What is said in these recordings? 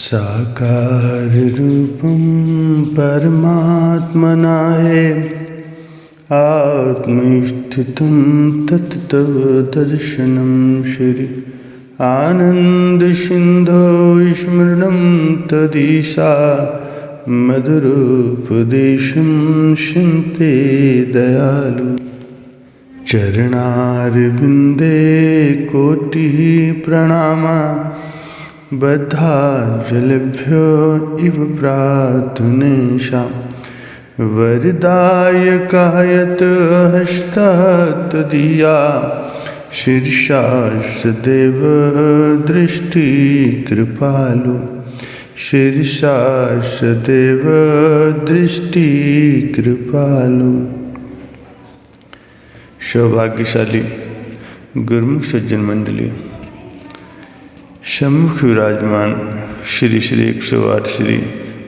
साकार रूपं परमात्मनाय आत्मस्थितं तत्तव दर्शनं श्री आनन्दसिन्धो स्मरणं तदीशा मधुरोपदेशं शिन्ते दयालु चरणारविन्दे कोटिः प्रणामा बद्धाञ्जलिभ्यो इव प्रार्थनेषां वरदायकायत हस्तदीया शीर्षा सदैव दृष्टिकृपालु शीर्षा सदैव दृष्टिकृपालु। सौभाग्यशाली गुरुमुख सज्जन मंडली, सम्मुख विराजमान श्री श्री 108 श्री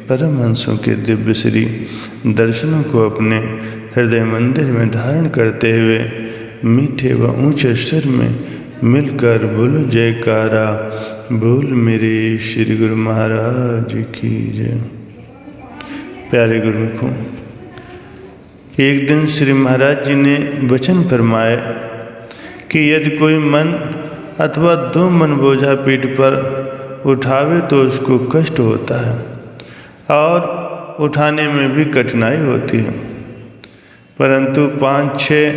परमहंसों के दिव्य श्री दर्शनों को अपने हृदय मंदिर में धारण करते हुए मीठे व ऊंचे स्वर में मिलकर बोलो जयकारा, बोल मेरे श्री गुरु महाराज की जय। प्यारे गुरुमुखों, एक दिन श्री महाराज जी ने वचन फरमाए कि यदि कोई मन अथवा 2 मन बोझा पीठ पर उठावे तो उसको कष्ट होता है और उठाने में भी कठिनाई होती है, परंतु 5-6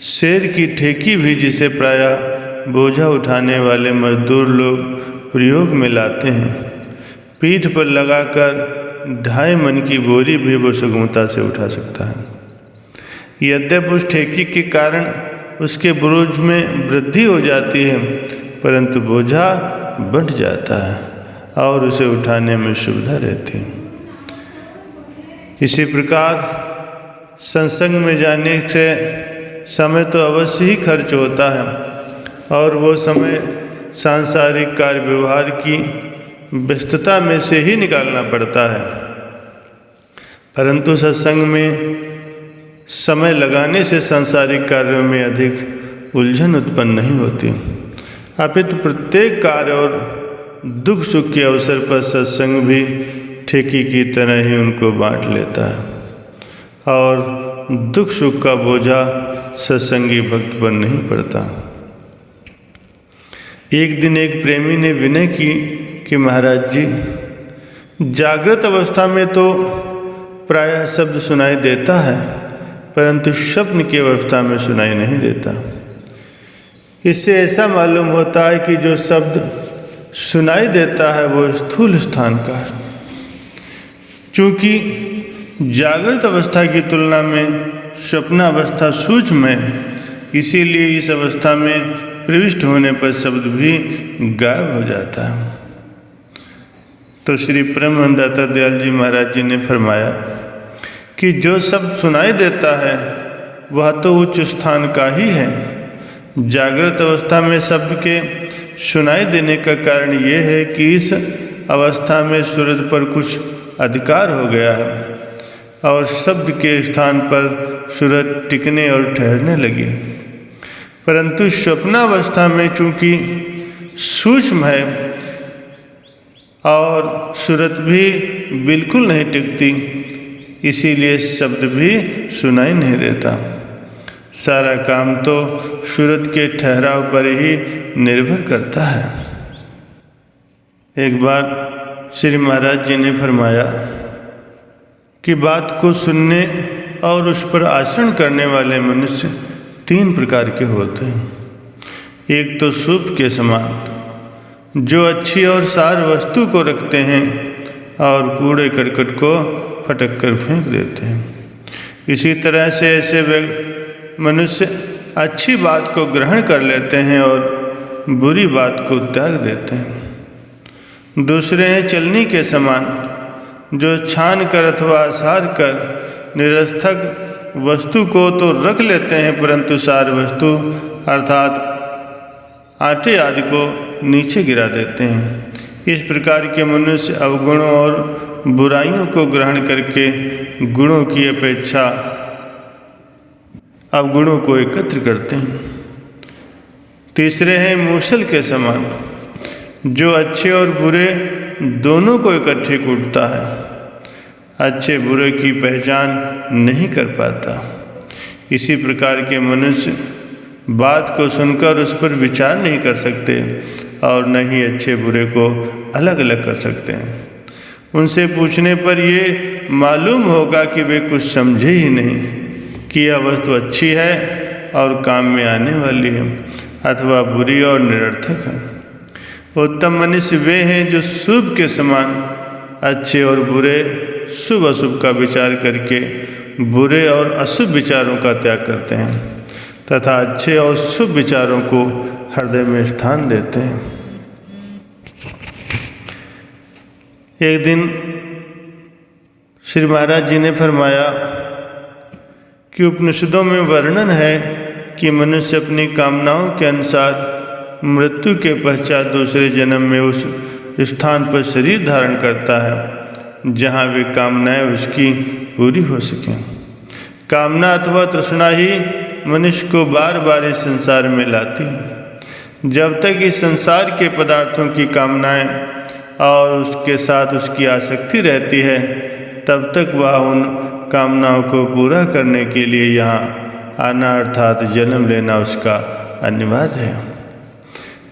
शेर की ठेकी भी जिसे प्रायः बोझा उठाने वाले मजदूर लोग प्रयोग में लाते हैं, पीठ पर लगाकर 2.5 मन की बोरी भी वो सुगमता से उठा सकता है। यद्यपि उस ठेकी के कारण उसके बोझ में वृद्धि हो जाती है, परंतु बोझा बढ़ जाता है और उसे उठाने में सुविधा रहती है। इसी प्रकार सत्संग में जाने से समय तो अवश्य ही खर्च होता है और वो समय सांसारिक कार्य व्यवहार की व्यस्तता में से ही निकालना पड़ता है, परंतु सत्संग में समय लगाने से सांसारिक कार्यों में अधिक उलझन उत्पन्न नहीं होती, अपितु प्रत्येक कार्य और दुख सुख के अवसर पर सत्संग भी ठेकी की तरह ही उनको बांट लेता है और दुख सुख का बोझा सत्संगी भक्त पर नहीं पड़ता। एक दिन एक प्रेमी ने विनय की कि महाराज जी, जागृत अवस्था में तो प्रायः शब्द सुनाई देता है, परंतु स्वप्न की अवस्था में सुनाई नहीं देता। इससे ऐसा मालूम होता है कि जो शब्द सुनाई देता है वो स्थूल स्थान का है। चूँकि जागृत अवस्था की तुलना में स्वप्नावस्था सूक्ष्म है, इसीलिए इस अवस्था में प्रविष्ट होने पर शब्द भी गायब हो जाता है। तो श्री परमहंसदाता दयाल जी महाराज जी ने फरमाया कि जो शब्द सुनाई देता है वह तो उच्च स्थान का ही है। जागृत अवस्था में शब्द के सुनाई देने का कारण ये है कि इस अवस्था में सूरज पर कुछ अधिकार हो गया है और शब्द के स्थान पर सूरज टिकने और ठहरने लगी, परंतु स्वप्नावस्था में चूँकि सूक्ष्म है और सूरज भी बिल्कुल नहीं टिकती, इसीलिए शब्द भी सुनाई नहीं देता। सारा काम तो सूरज के ठहराव पर ही निर्भर करता है। एक बार श्री महाराज जी ने फरमाया कि बात को सुनने और उस पर आचरण करने वाले मनुष्य 3 प्रकार के होते हैं। एक तो सूप के समान, जो अच्छी और सार वस्तु को रखते हैं और कूड़े करकट को फटक कर फेंक देते हैं। इसी तरह से ऐसे मनुष्य अच्छी बात को ग्रहण कर लेते हैं और बुरी बात को त्याग देते हैं। दूसरे हैं चलनी के समान, जो छान कर अथवा सार कर निरर्थक वस्तु को तो रख लेते हैं, परंतु सार वस्तु अर्थात आटे आदि को नीचे गिरा देते हैं। इस प्रकार के मनुष्य अवगुणों और बुराइयों को ग्रहण करके गुणों की अपेक्षा अवगुणों को एकत्र करते हैं। तीसरे हैं मूसल के समान, जो अच्छे और बुरे दोनों को इकट्ठे कूटता है, अच्छे बुरे की पहचान नहीं कर पाता। इसी प्रकार के मनुष्य बात को सुनकर उस पर विचार नहीं कर सकते और न ही अच्छे बुरे को अलग अलग कर सकते हैं। उनसे पूछने पर ये मालूम होगा कि वे कुछ समझे ही नहीं कि यह वस्तु अच्छी है और काम में आने वाली है अथवा बुरी और निरर्थक है। उत्तम मनुष्य वे हैं जो शुभ के समान अच्छे और बुरे, शुभ अशुभ का विचार करके बुरे और अशुभ विचारों का त्याग करते हैं तथा अच्छे और शुभ विचारों को हृदय में स्थान देते हैं। एक दिन श्री महाराज जी ने फरमाया कि उपनिषदों में वर्णन है कि मनुष्य अपनी कामनाओं के अनुसार मृत्यु के पश्चात दूसरे जन्म में उस स्थान पर शरीर धारण करता है जहाँ वे कामनाएं उसकी पूरी हो सकें। कामना अथवा तृष्णा ही मनुष्य को बार बार इस संसार में लाती है। जब तक इस संसार के पदार्थों की कामनाएं और उसके साथ उसकी आसक्ति रहती है, तब तक वह उन कामनाओं को पूरा करने के लिए यहाँ आना अर्थात जन्म लेना उसका अनिवार्य है।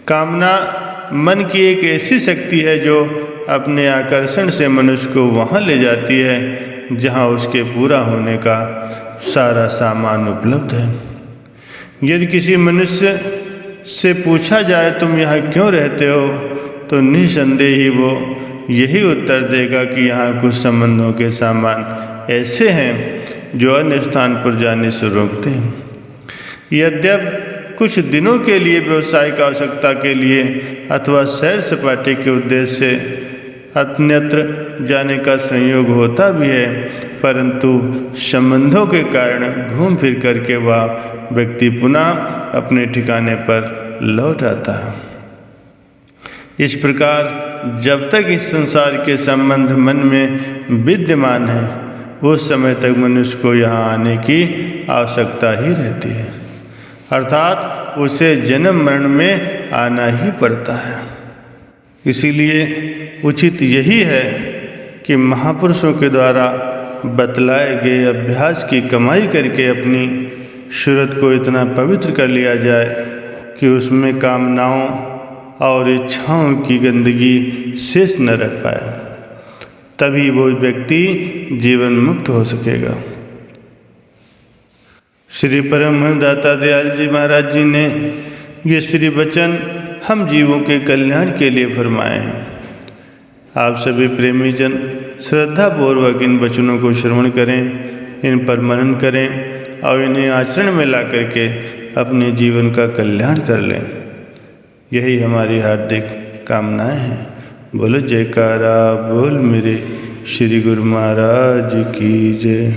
कामना मन की एक ऐसी शक्ति है जो अपने आकर्षण से मनुष्य को वहाँ ले जाती है जहाँ उसके पूरा होने का सारा सामान उपलब्ध है। यदि किसी मनुष्य से पूछा जाए तुम यहाँ क्यों रहते हो, तो निसंदेह ही वो यही उत्तर देगा कि यहाँ कुछ संबंधों के सामान ऐसे हैं जो अन्य स्थान पर जाने से रोकते हैं। यद्यपि कुछ दिनों के लिए व्यवसायिक आवश्यकता के लिए अथवा सैर सपाटे के उद्देश्य से अन्यत्र जाने का संयोग होता भी है, परंतु संबंधों के कारण घूम फिर करके वह व्यक्ति पुनः अपने ठिकाने पर लौट आता है। इस प्रकार जब तक इस संसार के संबंध मन में विद्यमान है, उस समय तक मनुष्य को यहाँ आने की आवश्यकता ही रहती है, अर्थात उसे जन्म मरण में आना ही पड़ता है। इसीलिए उचित यही है कि महापुरुषों के द्वारा बतलाए गए अभ्यास की कमाई करके अपनी सूरत को इतना पवित्र कर लिया जाए कि उसमें कामनाओं और इच्छाओं की गंदगी शेष न रह पाए, तभी वो व्यक्ति जीवन मुक्त हो सकेगा। श्री परमहंस दाता दयाल जी महाराज जी ने ये श्री वचन हम जीवों के कल्याण के लिए फरमाए हैं। आप सभी प्रेमी जन श्रद्धापूर्वक इन वचनों को श्रवण करें, इन पर मनन करें और इन्हें आचरण में ला करके अपने जीवन का कल्याण कर लें। यही हमारी हार्दिक कामनाएं हैं। बोलो जयकारा बोल मेरे श्री गुरु महाराज की जय।